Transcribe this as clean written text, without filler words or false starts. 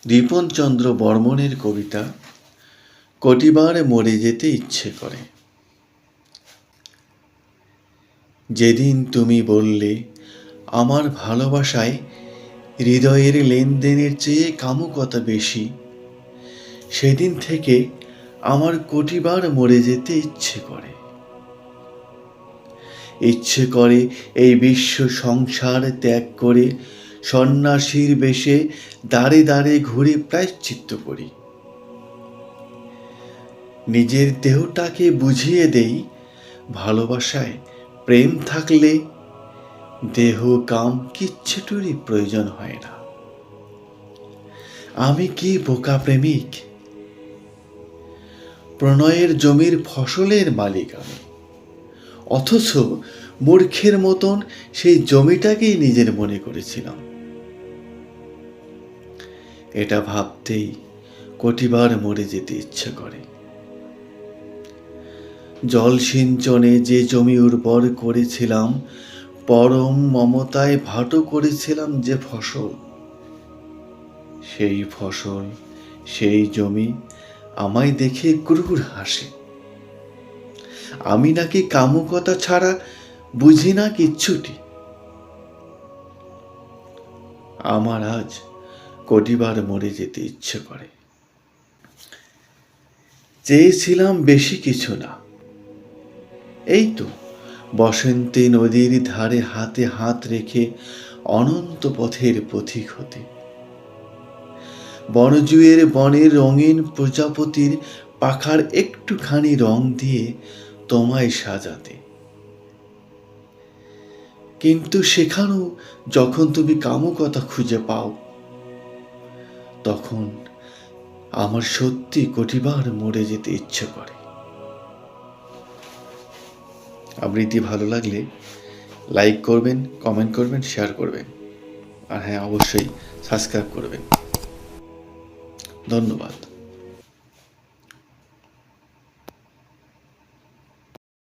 রিপনচন্দ্র বর্মনের কবিতা কটিবার মরে যেতে ইচ্ছে করে। যেদিন তুমি বললে আমার ভালোবাসায় হৃদয়ের লেনদেনের চেয়ে কামুকতা বেশি, সেদিন থেকে আমার কোটিবার মরে যেতে ইচ্ছে করে। ইচ্ছে করে এই বিশ্ব সংসার ত্যাগ করে সন্ন্যাসীর বেশে দাঁড়ে দাঁড়ে ঘুরে প্রায়শ্চিত্ত করি। নিজের দেহটাকে বুঝিয়ে দেই, ভালোবাসায় প্রেম থাকলে দেহ কাম কিচ্ছুটুরই প্রয়োজন হয় না। আমি কি বোকা প্রেমিক! প্রণয়ের জমির ফসলের মালিক আমি, অথচ মূর্খের মতন সেই জমিটাকেই নিজের মনে করেছিলাম। এটা ভাবতেই কোটিবার মরে যেতে ইচ্ছে করে। জল সিঞ্চনে যে জমি উর্বর করেছিলাম, পরম মমতায় ভাটো করেছিলাম যে ফসল, সেই ফসল, সেই জমি আমায় দেখে ক্রূর হাসে। আমি নাকি কামুকতা ছাড়া বুঝি না কিচ্ছুটি। আমার আজ কোটিবার মরে যেতে ইচ্ছে করে। চেয়েছিলাম বেশি কিছু না, এই তো বসন্তী নদীর ধারে হাতে হাত রেখে অনন্ত পথের পথিক হতে, বনজুয়ের বনের রঙিন প্রজাপতির পাখার একটুখানি রং দিয়ে তোমায় সাজাতে। কিন্তু সেখানেও যখন তুমি কামুকতা খুঁজে পাও, তখন আমার সত্যি কোটিবার মরে যেতে ইচ্ছে করে। আবৃত্তি ভালো লাগলে লাইক করবেন, কমেন্ট করবেন, শেয়ার করবেন, আর হ্যাঁ, অবশ্যই সাবস্ক্রাইব করবেন। ধন্যবাদ।